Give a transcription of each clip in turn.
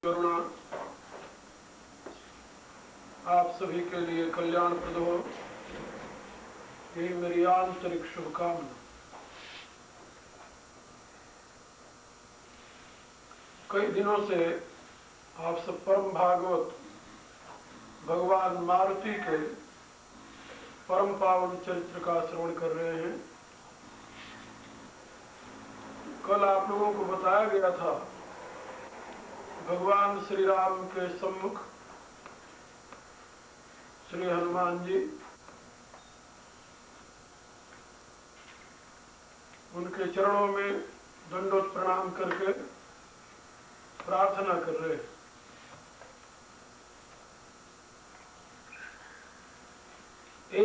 करुणा आप सभी के लिए कल्याणप्रद हो, यही मेरी आंतरिक शुभकामना। कई दिनों से आप सब परम भागवत भगवान मारुति के परम पावन चरित्र का श्रवण कर रहे हैं। कल आप लोगों को बताया गया था भगवान श्री राम के सम्मुख श्री हनुमान जी उनके चरणों में दंडोत प्रणाम करके प्रार्थना कर रहे हैं।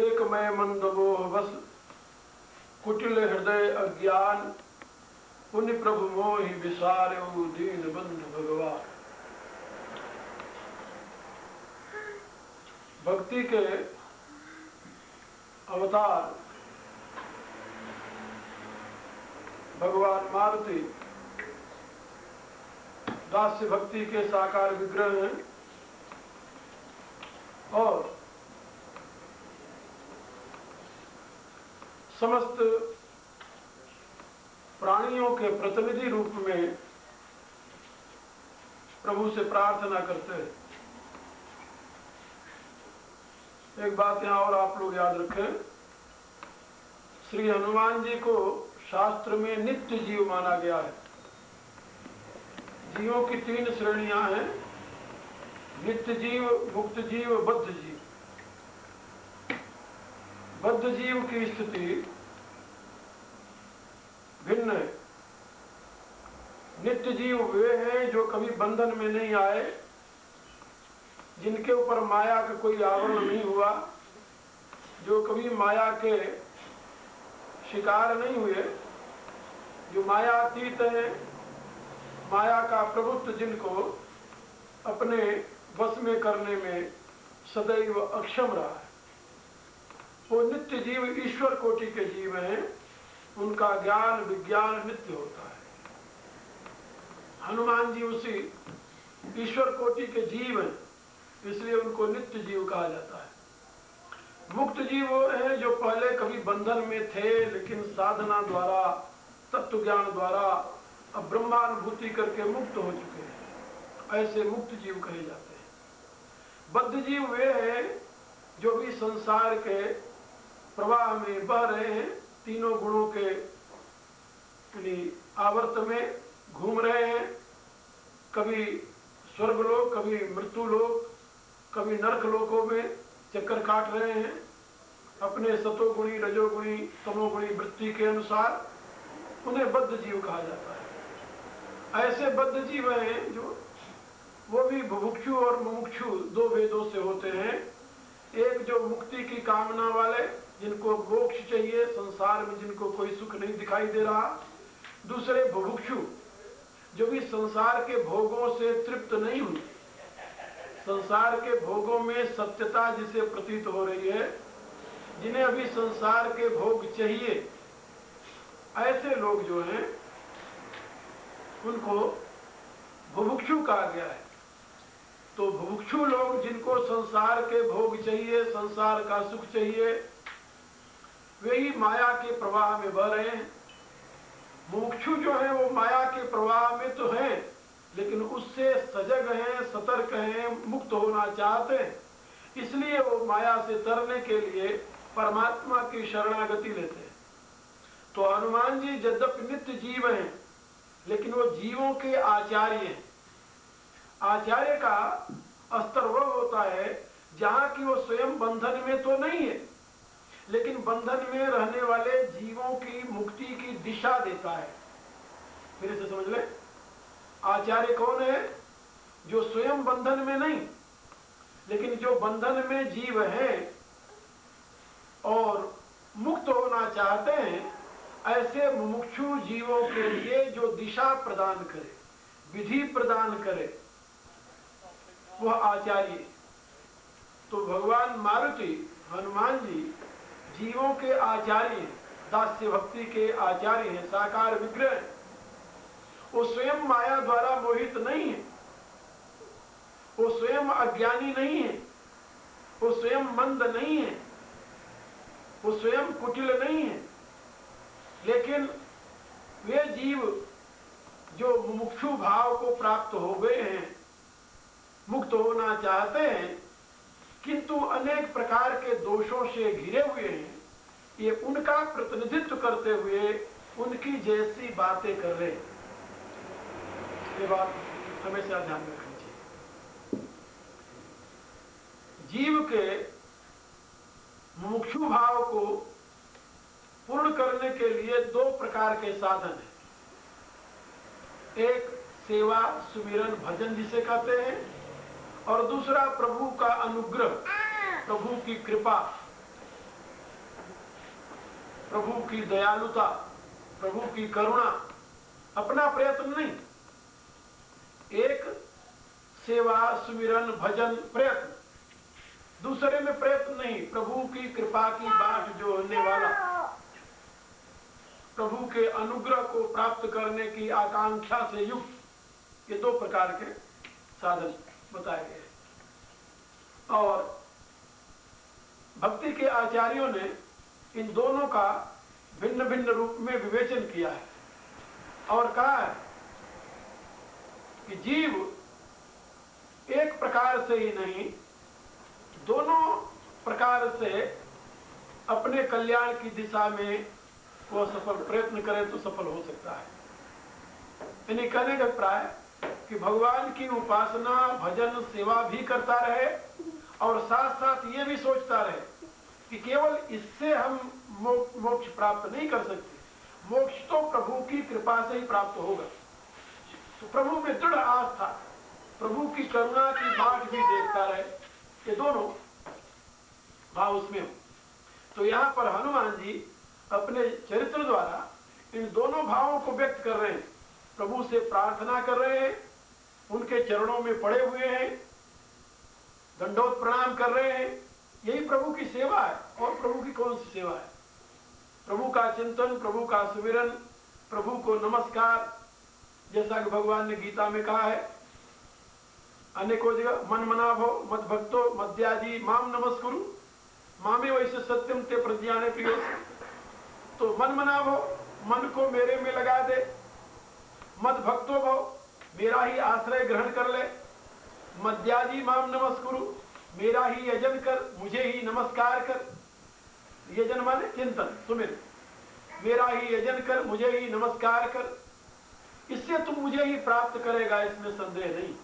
एक मैं मंदमोह बस कुटिल हृदय अज्ञान पुण्य प्रभु मोहि विसार्यो दीन बंधु भगवान। भक्ति के अवतार भगवान मारुति दास्य भक्ति के साकार विग्रह हैं और समस्त प्राणियों के प्रतिनिधि रूप में प्रभु से प्रार्थना करते हैं। एक बात यहां और आप लोग याद रखें, श्री हनुमान जी को शास्त्र में नित्य जीव माना गया है। जीवों की तीन श्रेणियां हैं, नित्य जीव, मुक्त जीव, बद्ध जीव। बद्ध जीव की स्थिति भिन्न है। नित्य जीव वे हैं जो कभी बंधन में नहीं आए, जिनके ऊपर माया का कोई आवरण नहीं हुआ, जो कभी माया के शिकार नहीं हुए, जो मायातीत है, माया का प्रभुत्व जिनको अपने वश में करने में सदैव अक्षम रहा है, वो नित्य जीव ईश्वर कोटि के जीव हैं। उनका ज्ञान विज्ञान नित्य होता है। हनुमान जी उसी ईश्वर कोटि के जीव हैं, इसलिए उनको नित्य जीव कहा जाता है। मुक्त जीव वो हैं जो पहले कभी बंधन में थे, लेकिन साधना द्वारा, तत्व ज्ञान द्वारा अब ब्रह्मानुभूति करके मुक्त हो चुके हैं। ऐसे मुक्त जीव कहे जाते हैं। बद्ध जीव वे हैं जो भी संसार के प्रवाह में बह रहे हैं, तीनों गुणों के आवर्त में घूम रहे हैं। कभी स्वर्गलोक, कभी मृत्युलोक, कभी नरक लोकों में चक्कर काट रहे हैं। अपने सतोगुणी, रजोगुणी, तमोगुणी वृत्ति के अनुसार उन्हें बद्ध जीव कहा जाता है। ऐसे बद्ध जीव हैं जो वो भी बुभुक्षु और मुमुक्षु दो भेदों से होते हैं। एक जो मुक्ति की कामना वाले, जिनको मोक्ष चाहिए, संसार में जिनको कोई सुख नहीं दिखाई दे रहा। दूसरे बुभुक्षु जो भी संसार के भोगों से तृप्त नहीं हुए, संसार के भोगों में सत्यता जिसे प्रतीत हो रही है, जिन्हें अभी संसार के भोग चाहिए, ऐसे लोग जो हैं उनको बुभुक्षु कहा गया है। तो बुभुक्षु लोग जिनको संसार के भोग चाहिए, संसार का सुख चाहिए, वे ही माया के प्रवाह में बह रहे हैं। मुमुक्षु जो है वो माया के प्रवाह में तो हैं, लेकिन उससे सजग हैं, सतर्क हैं, मुक्त होना चाहते हैं। इसलिए वो माया से तरने के लिए परमात्मा की शरणागति लेते हैं। तो हनुमान जी यद्यपि नित्य जीव हैं, लेकिन वो जीवों के आचार्य हैं। आचार्य का स्तर वह होता है जहां की वो स्वयं बंधन में तो नहीं है, लेकिन बंधन में रहने वाले जीवों की मुक्ति की दिशा देता है। फिर से समझ ले, आचार्य कौन है? जो स्वयं बंधन में नहीं, लेकिन जो बंधन में जीव हैं और मुक्त होना चाहते हैं, ऐसे मुमुक्षु जीवों के लिए जो दिशा प्रदान करे, विधि प्रदान करे, वह आचार्य। तो भगवान मारुति, हनुमान जी जीवों के आचार्य हैं, दास्य भक्ति के आचार्य हैं, साकार विग्रह। वो स्वयं माया द्वारा मोहित नहीं है, वो स्वयं अज्ञानी नहीं है, वो स्वयं मंद नहीं है, वो स्वयं कुटिल नहीं है, लेकिन वे जीव जो मुमुक्षु भाव को प्राप्त हो गए हैं, मुक्त होना चाहते हैं, किंतु अनेक प्रकार के दोषों से घिरे हुए हैं, ये उनका प्रतिनिधित्व करते हुए उनकी जैसी बातें कर रहे हैं। ये बात हमेशा ध्यान में रखनी चाहिए। जीव के मुमुक्षु भाव को पूर्ण करने के लिए दो प्रकार के साधन हैं। एक सेवा, सुमिरन, भजन जिसे कहते हैं, और दूसरा प्रभु का अनुग्रह, प्रभु की कृपा, प्रभु की दयालुता, प्रभु की करुणा, अपना प्रयत्न नहीं। एक सेवा, सुमिरन, भजन, प्रयत्न, दूसरे में प्रयत्न नहीं, प्रभु की कृपा की बाट जो होने वाला, प्रभु के अनुग्रह को प्राप्त करने की आकांक्षा से युक्त, ये दो प्रकार के साधन बताए गए। और भक्ति के आचार्यों ने इन दोनों का भिन्न भिन्न रूप में विवेचन किया है और कहा है कि जीव एक प्रकार से ही नहीं, दोनों प्रकार से अपने कल्याण की दिशा में वो सफल प्रयत्न करे तो सफल हो सकता है। यानी कहने का अभिप्राय कि भगवान की उपासना, भजन, सेवा भी करता रहे और साथ साथ ये भी सोचता रहे कि केवल इससे हम मोक्ष प्राप्त नहीं कर सकते, मोक्ष तो प्रभु की कृपा से ही प्राप्त होगा। तो प्रभु में दृढ़ आस्था, प्रभु की करुणा की बाट भी देखता रहे, ये दोनों भाव उसमें हो। तो यहाँ पर हनुमान जी अपने चरित्र द्वारा इन दोनों भावों को व्यक्त कर रहे हैं। प्रभु से प्रार्थना कर रहे हैं, उनके चरणों में पड़े हुए हैं, दंडोत प्रणाम कर रहे हैं। यही प्रभु की सेवा है। और प्रभु की कौन सी सेवा है? प्रभु का चिंतन, प्रभु का सुमिरन, प्रभु को नमस्कार, जैसा कि भगवान ने गीता में कहा है अनेकों जगह, मन मनाभो मद भक्तो मद्याजी माम नमस्कुरु मामे वैसे सत्यम ते प्रज्ञाने प्रियो। तो मन मनाभो, मन को मेरे में लगा दे, मद भक्तो भो, मेरा ही आश्रय ग्रहण कर ले, मद्याजी माम नमस्कुरु, मेरा ही यजन कर, मुझे ही नमस्कार कर। यजन माने चिंतन, सुमिर, मेरा ही यजन कर, मुझे ही नमस्कार कर, इससे तुम मुझे ही प्राप्त करेगा, इसमें संदेह नहीं।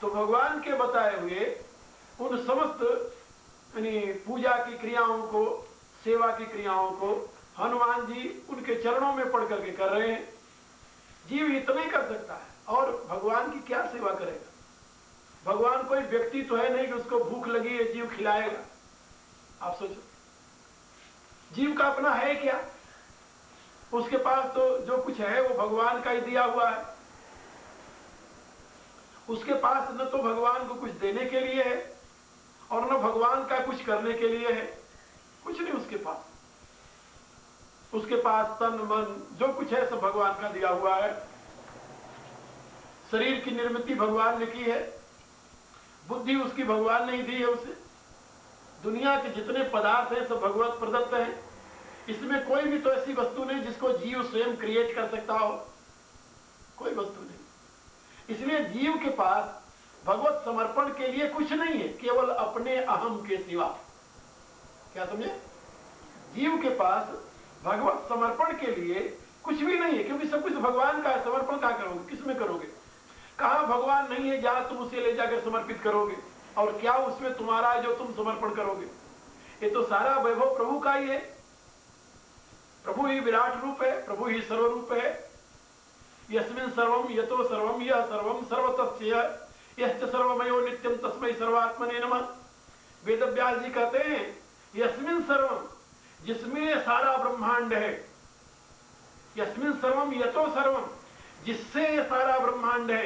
तो भगवान के बताए हुए उन समस्त यानी पूजा की क्रियाओं को, सेवा की क्रियाओं को हनुमान जी उनके चरणों में पढ़ करके कर रहे हैं। जीव इतना ही कर सकता है और भगवान की क्या सेवा करेगा? भगवान कोई व्यक्ति तो है नहीं कि उसको भूख लगी है जीव खिलाएगा। आप सोचो, जीव का अपना है क्या? उसके पास तो जो कुछ है वो भगवान का ही दिया हुआ है। उसके पास न तो भगवान को कुछ देने के लिए है और न भगवान का कुछ करने के लिए है, कुछ नहीं उसके पास। उसके पास तन मन जो कुछ है सब भगवान का दिया हुआ है। शरीर की निर्मित भगवान ने की है, बुद्धि उसकी भगवान ने ही दी है उसे। दुनिया के जितने पदार्थ हैं सब भगवत प्रदत्त हैं। इसमें कोई भी तो ऐसी वस्तु नहीं जिसको जीव स्वयं क्रिएट कर सकता हो, कोई वस्तु नहीं। इसलिए जीव के पास भगवत समर्पण के लिए कुछ नहीं है, केवल अपने अहम के सिवा। क्या समझे? जीव के पास भगवत समर्पण के लिए कुछ भी नहीं है, क्योंकि सब कुछ भगवान का है। समर्पण कहाँ करोगे? किसमें करोगे? कहाँ भगवान नहीं है जहां तुम उसे ले जाकर समर्पित करोगे? और क्या उसमें तुम्हारा है जो तुम समर्पण करोगे? ये तो सारा वैभव प्रभु का ही है। प्रभु ही विराट रूप है, प्रभु ही सर्वरूप है। यस्मिन् सर्वम यतो सर्वम यह सर्वम सर्वतस्य यश्च सर्वमयो नित्यम तस्मै सर्वात्मने नमः। वेद व्यास जी कहते हैं यस्मिन् सर्वम, जिसमें सारा ब्रह्मांड है, यस्मिन् सर्वम यतो सर्वम, जिससे सारा ब्रह्मांड है,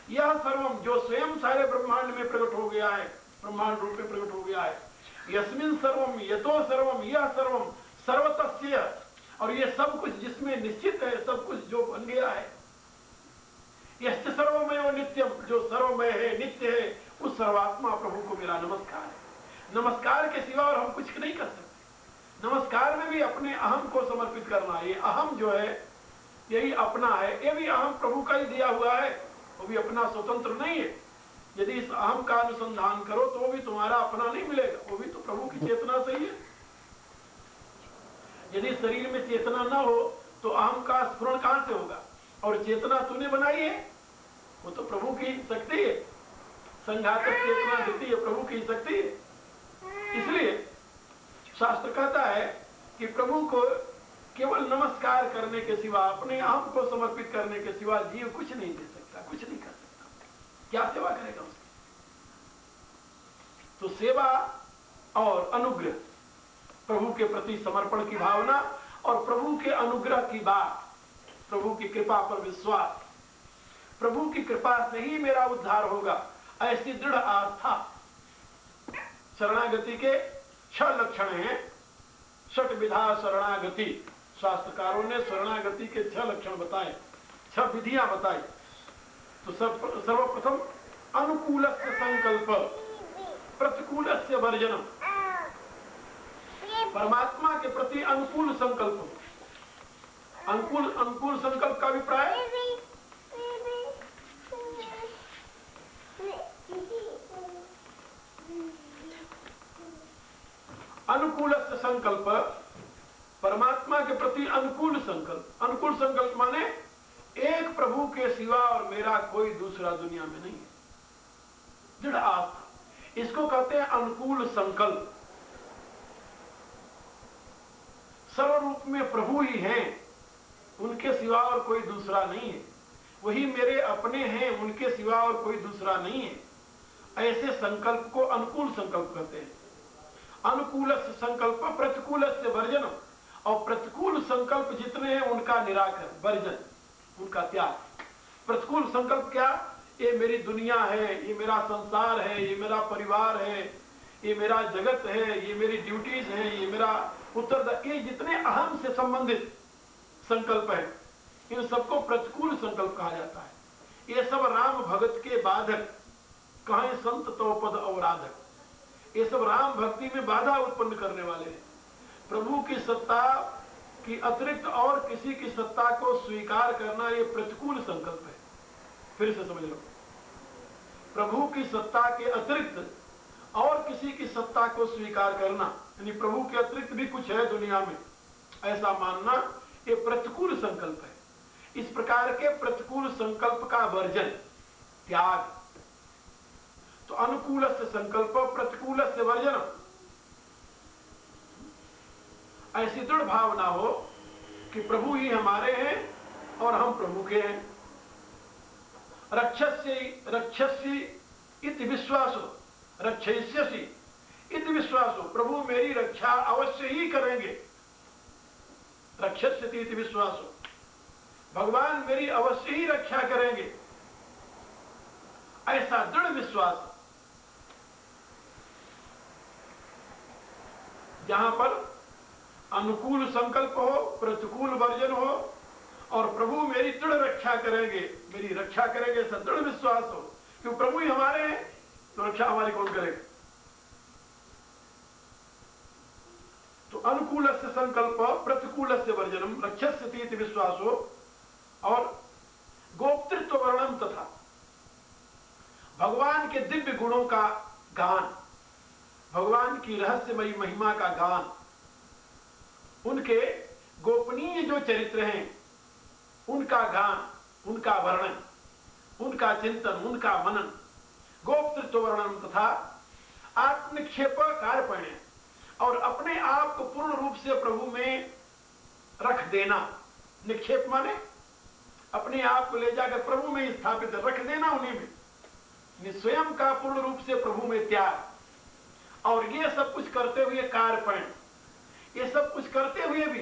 यह सर्वम, जो स्वयं सारे ब्रह्मांड में प्रकट हो गया है, ब्रह्मांड रूप में प्रकट हो गया है। यस्मिन् सर्वम यतो सर्वम यह सर्वम सर्वतस्य, और ये सब कुछ जिसमें निश्चित है, सब कुछ जो बन गया है। यश्च सर्वमयो नित्यम, जो सर्वमय है, नित्य है, उस सर्वात्मा प्रभु को मेरा नमस्कार है। नमस्कार के सिवा और हम कुछ नहीं कर सकते। नमस्कार में भी अपने अहम को समर्पित करना। ये अहम जो है यही अपना है, ये भी अहम प्रभु का ही दिया हुआ है, वो भी अपना स्वतंत्र नहीं है। यदि इस अहम का अनुसंधान करो तो वो भी तुम्हारा अपना नहीं मिलेगा, वो भी तो प्रभु की चेतना से ही है। यदि शरीर में चेतना न हो तो अहम का स्फुरण कहां से होगा? और चेतना तूने बनाई है, वो तो प्रभु की शक्ति है। संघातक चेतना देती है, प्रभु की शक्ति है। इसलिए शास्त्र कहता है कि प्रभु को केवल नमस्कार करने के सिवा, अपने अहम को समर्पित करने के सिवा जीव कुछ नहीं दे सकता, कुछ नहीं कर सकता। क्या सेवा करेगा उसकी? तो सेवा और अनुग्रह, प्रभु के प्रति समर्पण की भावना और प्रभु के अनुग्रह की बात, प्रभु की कृपा पर विश्वास, प्रभु की कृपा से ही मेरा उद्धार होगा, ऐसी दृढ़ आस्था। शरणागति के 6 लक्षण हैं। षट विधा शरणागति, शास्त्रकारों ने शरणागति के 6 लक्षण बताए, 6 विधियां बताई। तो सर्वप्रथम अनुकूलस्य संकल्प, प्रतिकूलस्य वर्जनम। परमात्मा के प्रति अनुकूल संकल्प। अनुकूल संकल्प का अभिप्राय अनुकूलस्य संकल्प, परमात्मा के प्रति अनुकूल संकल्प। अनुकूल संकल्प माने एक प्रभु के सिवा और मेरा कोई दूसरा दुनिया में नहीं है, दृढ़ आस्था। इसको कहते हैं अनुकूल संकल्प। सर्वरूप में प्रभु ही हैं, उनके सिवा और कोई दूसरा नहीं है। वही मेरे अपने हैं, उनके सिवा और कोई दूसरा नहीं है। ऐसे संकल्प को अनुकूल संकल्प कहते हैं। अनुकूलस्य संकल्प प्रतिकूलस्य वर्जन। और प्रतिकूल संकल्प जितने हैं उनका निराकरण, वर्जन, उनका त्याग। प्रतिकूल संकल्प क्या? ये मेरी दुनिया है, ये मेरा संसार है, ये मेरा परिवार है, ये मेरा जगत है, ये मेरी ड्यूटीज है, ये मेरा उत्तरदायित्व, ये जितने अहम से संबंधित संकल्प है, इन सबको प्रतिकूल संकल्प कहा जाता है। ये सब राम भगत के बाधक, कहें संत तो पद अवराधक। ये सब राम भक्ति में बाधा उत्पन्न करने वाले हैं। प्रभु की सत्ता की अतिरिक्त और किसी की सत्ता को स्वीकार करना ये प्रतिकूल संकल्प है। फिर से समझ लो, प्रभु की सत्ता के अतिरिक्त और किसी की सत्ता को स्वीकार करना, यानी प्रभु के अतिरिक्त भी कुछ है दुनिया में, ऐसा मानना ये प्रतिकूल संकल्प है। इस प्रकार के प्रतिकूल संकल्प का वर्जन, त्याग। तो अनुकूलस्य संकल्प प्रतिकूलस्य वर्जन। ऐसी दृढ़ भावना हो कि प्रभु ही हमारे हैं और हम प्रभु के हैं। रक्षस्यि इति विश्वासो, रक्षयिष्यसि इति विश्वासो, प्रभु मेरी रक्षा अवश्य ही करेंगे। रक्षस्यति इति विश्वासो, भगवान मेरी अवश्य ही रक्षा करेंगे, ऐसा दृढ़ विश्वास। जहां पर अनुकूल संकल्प हो, प्रतिकूल वर्जन हो और प्रभु मेरी दृढ़ रक्षा करेंगे, मेरी रक्षा करेंगे, ऐसा दृढ़ विश्वास हो कि प्रभु ही हमारे हैं, तो रक्षा हमारी कौन करेगा? तो अनुकूलस्य संकल्प प्रतिकूलस्य वर्जनम रक्षस्यति इति विश्वासो। और गोप्तृत्व वर्णन तथा भगवान के दिव्य गुणों का गान, भगवान की रहस्यमयी महिमा का गान, उनके गोपनीय जो चरित्र हैं उनका गान, उनका वर्णन, उनका चिंतन, उनका मनन। गोप्तृत्व वर्णन तथा आत्मनिक्षेप कार्पण्य, और अपने आप को पूर्ण रूप से प्रभु में रख देना। निक्षेप माने अपने आप को ले जाकर प्रभु में स्थापित रख देना, उन्हीं में स्वयं का पूर्ण रूप से प्रभु में त्याग। और ये सब कुछ करते हुए कार्यपण, ये सब कुछ करते हुए भी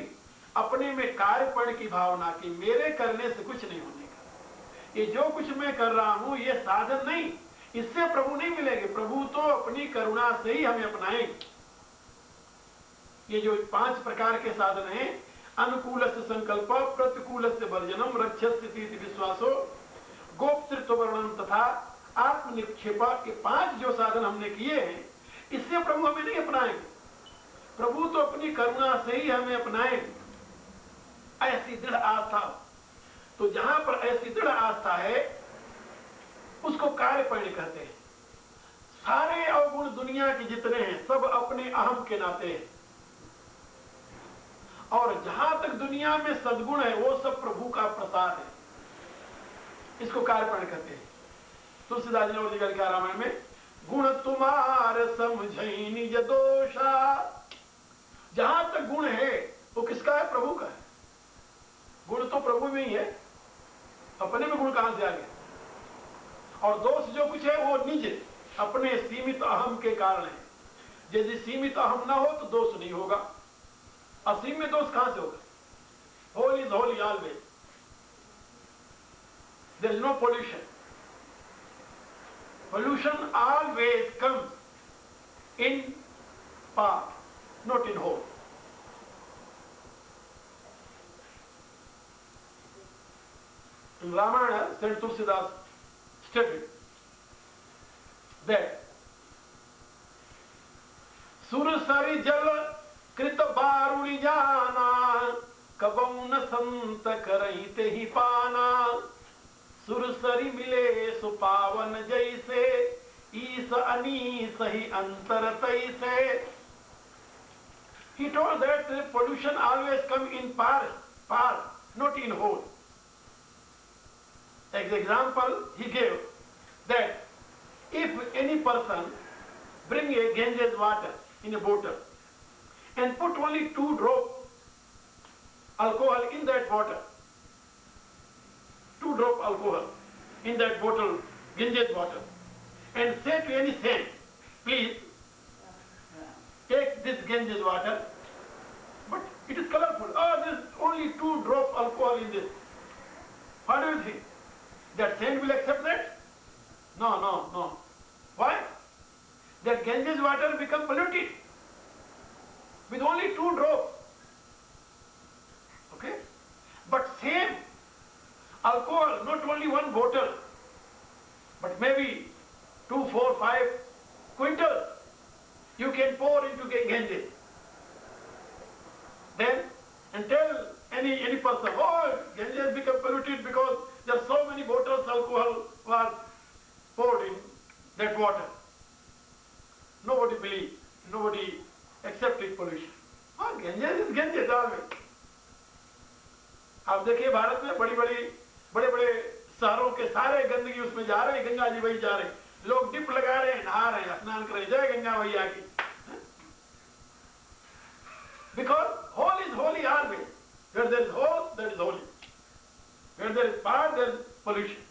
अपने में कार्यपण की भावना की मेरे करने से कुछ नहीं होने का, ये जो कुछ मैं कर रहा हूं ये साधन नहीं, इससे प्रभु नहीं मिलेंगे। प्रभु तो अपनी करुणा से ही हमें अपनाएंगे। ये जो 5 प्रकार के साधन हैं, अनुकूलस्य संकल्प प्रतिकूलस्य वर्जनम रक्षस्यति विश्वासो गोप्तृत्व वर्णन तथा आत्मनिक्षेपा, ये 5 जो साधन हमने किए हैं, इससे प्रभु हमें नहीं अपनाएंगे। प्रभु तो अपनी करुणा से ही हमें अपनाएंगे। ऐसी दृढ़ आस्था, तो जहां पर ऐसी दृढ़ आस्था है उसको कार्यपरिणी कहते हैं। सारे अवगुण दुनिया के जितने हैं सब अपने अहम के नाते हैं, और जहां तक दुनिया में सद्गुण है वो सब प्रभु का प्रसाद है, इसको कार्यपरिणी कहते हैं। तुलसीदास जी ने और लिखा रामायण में, गुण तुम्हार समझई निज दोषा। जहां तक गुण है वो किसका है? प्रभु का है। गुण तो प्रभु में ही है, अपने में गुण कहां से आ गया? और दोष जो कुछ है वो निज अपने सीमित अहम के कारण है। यदि सीमित अहम ना हो तो दोष नहीं होगा, असीमित दोष कहां से होगा? Whole is holy always, there is no pollution. Pollution always comes in part, not in whole. In Ramayana, Saint Tulsidas stated that Surasari jal krita baruni jana kabau na sant karahite hi pana सुरसरी मिले सुपावन जैसे ईस अनीस ही अंतर तैसे। He told that pollution always come in part, not in whole. As example, he gave that if any person bring a Ganges water in a bottle and put only 2 drops alcohol in that water, 2 drop alcohol in that bottle, Ganges water, and say to any saint, please take this Ganges water, but it is colorful. Oh, there is only 2 drops alcohol in this. What do you think? That saint will accept that? No. Why? That Ganges water become polluted with only 2 drops. Okay? But same alcohol, not only 1 bottle, but maybe 2, 4, 5 quintals you can pour into Ganges. Then, and tell any person, oh, Ganges become polluted because there are so many bottles alcohol were poured in that water. Nobody believes, nobody accepts its pollution. Oh, Ganges is Ganges always. आप देखिए भारत में बड़े बड़े शहरों के सारे गंदगी उसमें जा रहे हैं, गंगा जी वही जा रहे हैं, लोग डिप लगा रहे हैं, नहा रहे हैं, स्नान कर रहे हैं, जय गंगा मैया की। Because whole is holy always. Where there is whole, there is holy. Where there is part, there is pollution.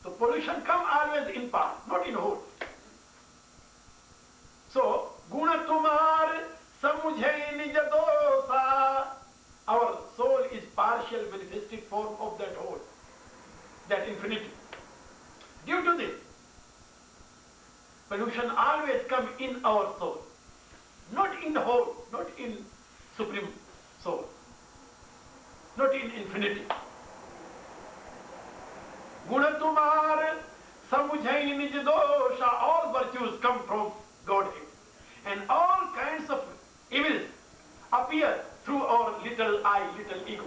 So pollution come always in part, not in whole. So guna tumar samujhe nij dosa. Our soul is partial manifested form of that whole, that infinity. Due to this, pollution always comes in our soul, not in the whole, not in supreme soul, not in infinity. Guna tumar samujhai nij dosha. All virtues come from Godhead, and all kinds of evils appear through our little I, little ego.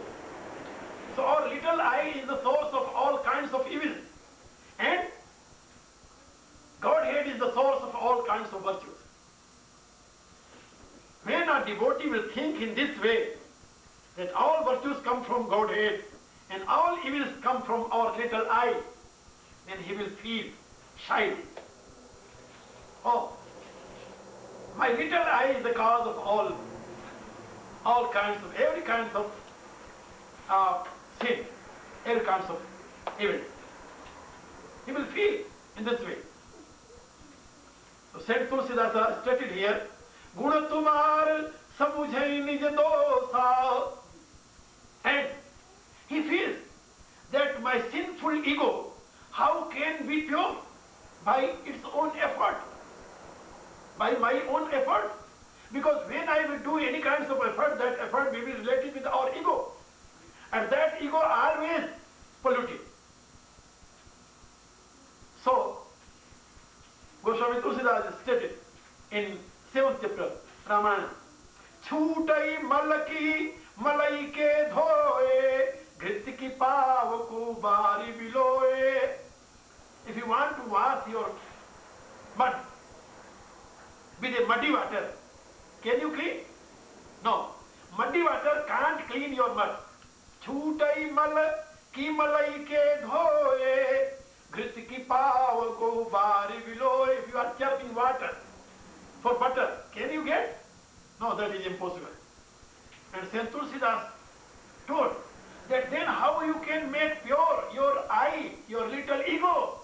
So our little I is the source of all kinds of evils, and Godhead is the source of all kinds of virtues. When a devotee will think in this way, that all virtues come from Godhead and all evils come from our little I, then he will feel shy. Oh, my little I is the cause of all kinds of, every kind of sin, every kinds of evil. He will feel in this way. So Saint Tulsidas stated here, Guna tumar samujhai nij dosa. And he feels that my sinful ego, how can be pure? By its own effort, by my own effort. Because when I will do any kinds of effort, that effort will be related with our ego. And that ego always polluted. So, Goswami Tulsidas stated in 7th chapter Ramayana, छूटई मल की मलई के धोए, घृत की पाव को बारी बिलोए. If you want to wash your mud with a muddy water, can you clean? No. Muddy water can't clean your mud. छूटई मल की मलई के धोए, घृत की पाव को बारी बिलोए. If you are churning water for butter, can you get? No, that is impossible. And Saint Tulsidas told that then how you can make pure your I, your little ego?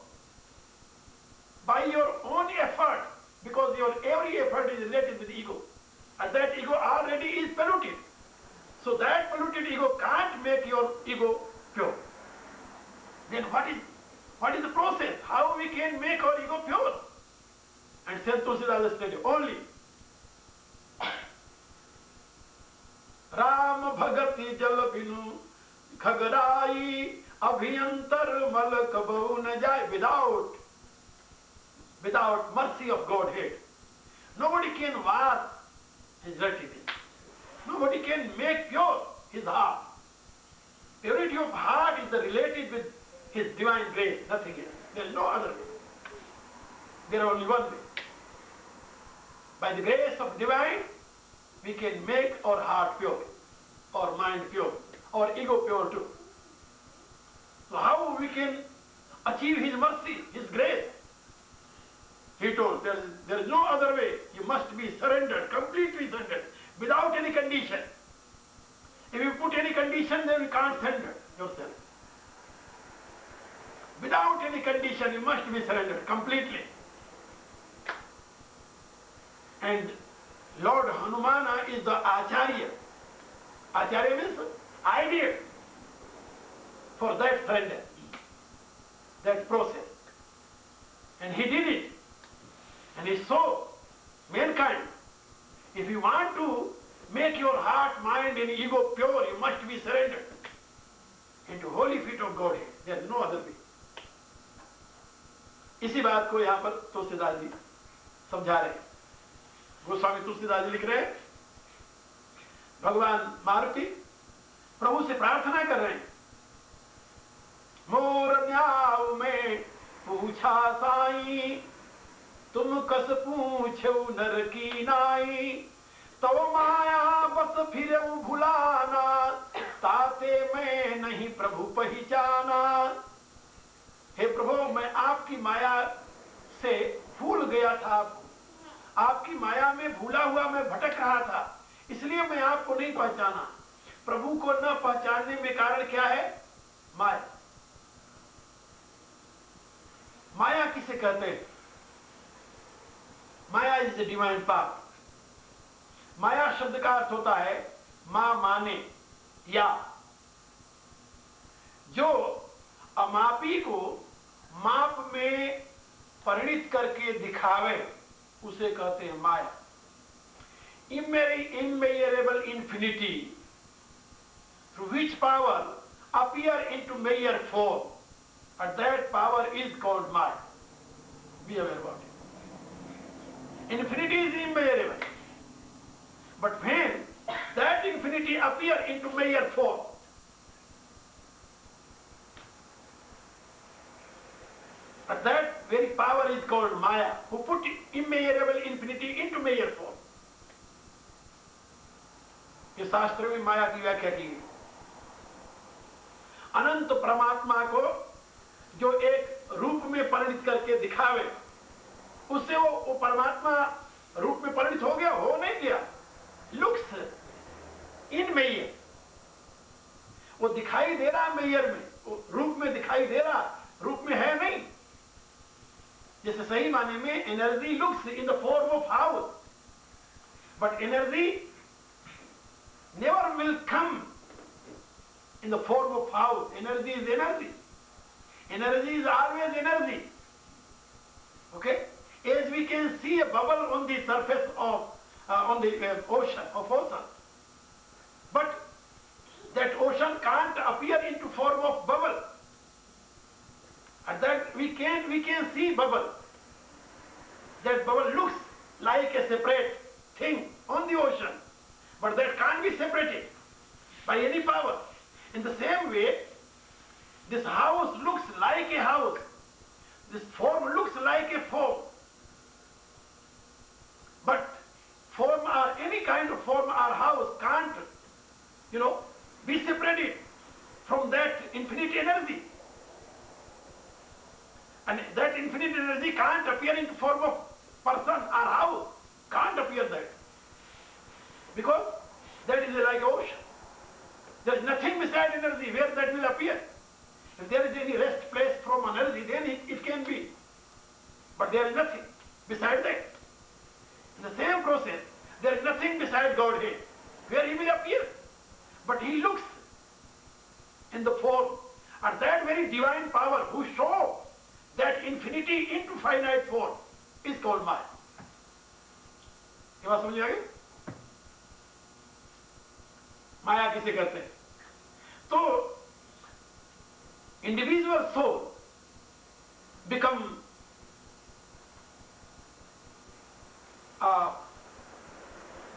By your own effort, because your every effort is related with ego. And that ego already is polluted. So that polluted ego can't make your ego pure. Then what is the process? How we can make our ego pure? And Saint Tulsidas stated only Ram भगति जल बिनु खगराई, अभियंतर मल कबहु न जाए. Without mercy of Godhead, nobody can wash his dirtiness. Nobody can make pure his heart. Purity of heart is related with his divine grace, nothing else. There is no other way. There is only one way. By the grace of divine, we can make our heart pure, our mind pure, our ego pure too. So how we can achieve his mercy, his grace? He told there is no other way. You must be surrendered, completely surrendered, without any condition. If you put any condition, then you can't surrender yourself. Without any condition, you must be surrendered completely. And Lord Hanumana is the Acharya. Acharya means ideal for that surrender, that process. And he did it. And he saw mankind. If you want to make your heart, mind and ego pure, you must be surrendered into holy feet of Godhead. There is no other way. इसी बात को यहाँ पर तुलसीदास जी समझा रहे हैं. गोस्वामी तुलसीदास जी लिख रहे हैं, भगवान मारुति प्रभु से प्रार्थना कर रहे हैं. मोर न्याव में पूछा साई, तुम कस पूछो नर की नाई. तव माया बस फिर भुलाना, ताते मैं नहीं प्रभु पहचाना. हे प्रभु, मैं आपकी माया से भूल गया था. आपकी माया में भूला हुआ मैं भटक रहा था, इसलिए मैं आपको नहीं पहचाना. प्रभु को न पहचानने में कारण क्या है? माया. माया किसे कहते हैं? माया इज द डिवाइन पावर. माया शब्द का अर्थ होता है मां माने या. जो अमापी को माप में परिणित करके दिखावे, उसे कहते हैं माया. Immeasurable infinity, through which power appear into mere form, and that power is called Maya. Be aware about it. Infinity is immeasurable, but when that infinity appear into mere form, and that very power is called Maya, who put immeasurable infinity into mere form. ये शास्त्र में माया की व्याख्या की गई. अनंत परमात्मा को जो एक रूप में परिणित करके दिखावे, उससे वो परमात्मा रूप में परिणित हो गया? हो नहीं गया. लुक्स इन मेयर, वो दिखाई दे रहा मेयर में, वो रूप में दिखाई दे रहा, रूप में है नहीं. जैसे सही माने में energy looks in the form of house, but energy never will come in the form of house. Energy is energy. Energy is always energy. Okay? As we can see a bubble on the surface of ocean. But that ocean can't appear into form of bubble. And that we can see bubble. that bubble looks like a separate thing on the ocean, but that can't be separated by any power. In the same way, this house looks like a house. This form looks like a form. But form or any kind of form or house can't, be separated from that infinite energy. And that infinite energy can't appear in the form of person or house. Can't appear that. Because that is like ocean. There is nothing beside energy where that will appear. If there is any rest place from energy, then it can be. But there is nothing beside that. In the same process, there is nothing beside Godhead where he will appear. But he looks in the form. And that very divine power who shows that infinity into finite form is called Maya. ये बात समझ आ गई? माया किसे कहते हैं? तो individual soul become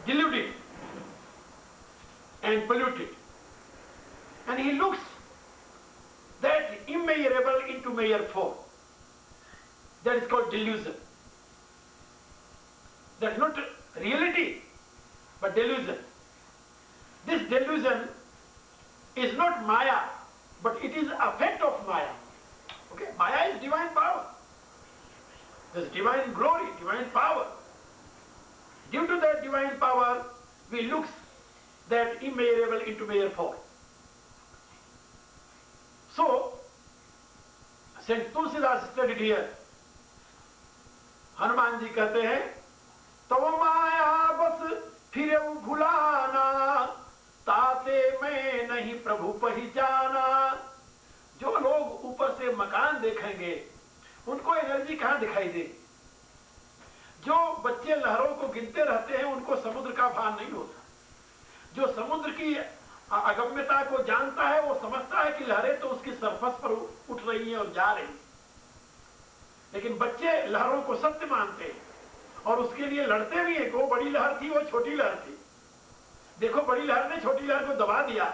deluded and polluted, and he looks that immeasurable into measure form. That is called delusion. That is not reality, but delusion. This delusion is not Maya, but it is effect of Maya. Okay, Maya is divine power. There is divine glory, divine power. Due to that divine power, we look that immeasurable into measure form. So, Saint Tulsidas studied here. Hanuman ji कहते हैं, तव माया बस फिर भुलाना, ताते मैं नहीं प्रभु पहचाना। जो लोग ऊपर से मकान देखेंगे, उनको एनर्जी कहाँ दिखाई देगी? जो बच्चे लहरों को गिनते रहते हैं, उनको समुद्र का भान नहीं होता। जो समुद्र की अगम्यता को जानता है, वो समझता है कि लहरें तो उसकी सरफेस पर उठ रही हैं और जा रही हैं। लेकिन बच्चे लहरों को सत्य मानते हैं और उसके लिए लड़ते भी हैं। वो बड़ी लहर थी, वो छोटी लहर थी। देखो, बड़ी लहर ने छोटी लहर को दबा दिया।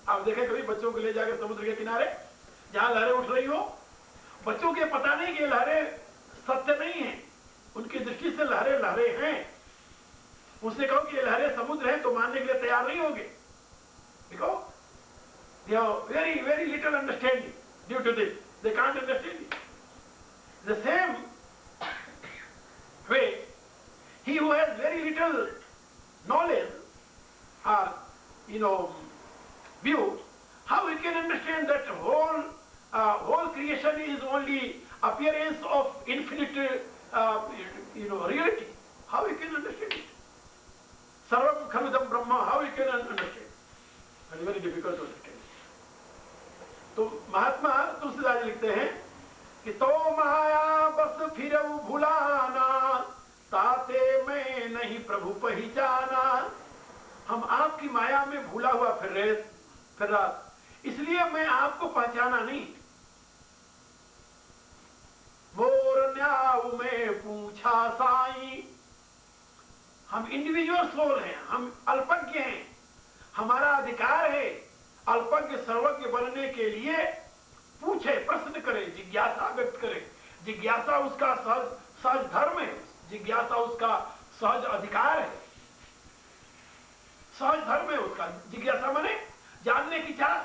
आप देखें कभी बच्चों को ले जाकर समुद्र के किनारे जहां लहरें उठ रही हो, बच्चों के पता नहीं कि लहरें सत्य नहीं है। उनकी दृष्टि से लहरें लहरें हैं। उसने कहो कि ये लहरें समुद्र हैं, तो मानने के लिए तैयार नहीं होंगे। Because they have very very little understanding due to this. They can't understand it. The same way, he who has very little knowledge or view, how he can understand that whole creation is only appearance of infinite reality? How he can understand it? Sarvam khaludam Brahma. How he can understand? Very very difficult to understand. तो महात्मा तुलसीदास लिखते हैं कि तो माया बस फिर भुलाना, ताते मैं नहीं प्रभु पहचाना। हम आपकी माया में भूला हुआ फिर रहा, इसलिए मैं आपको पहचाना नहीं। मोर न्याऊ में पूछा साई। हम इंडिविजुअल सोल हैं, हम अल्पज्ञ हैं। हमारा अधिकार है अल्पज्ञ सर्वज्ञ बनने के लिए पूछे, प्रश्न करे, जिज्ञासा व्यक्त करे। जिज्ञासा उसका सहज धर्म है। जिज्ञासा उसका सहज अधिकार है, सहज धर्म है उसका। जिज्ञासा माने जानने की चाह।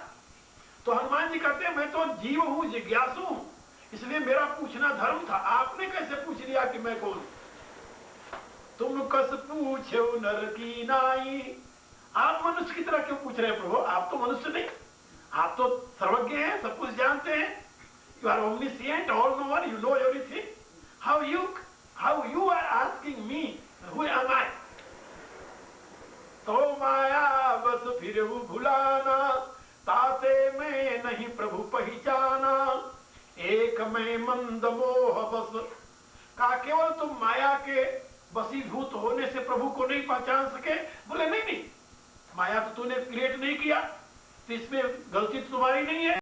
तो हनुमान जी कहते हैं, मैं तो जीव हूं, जिज्ञासु हूं, इसलिए मेरा पूछना धर्म था। आपने कैसे पूछ लिया कि मैं कौन? तुम कस पूछो नर की नाई। आप मनुष्य की तरह क्यों पूछ रहे हैं प्रभु? आप तो मनुष्य नहीं, आप तो सर्वज्ञ हैं, सब कुछ जानते हैं। You are omniscient, all knower, you know everything. How you are asking me, who am I? तो माया बस फिर भुलाना, ताते मैं नहीं प्रभु पहचाना। एक मैं मंद मोह बस। कहा केवल तुम माया के वशीभूत होने से प्रभु को नहीं पहचान सके? बोले नहीं, माया तो तूने क्रिएट नहीं किया, तो इसमें गलती तो तुम्हारी नहीं है।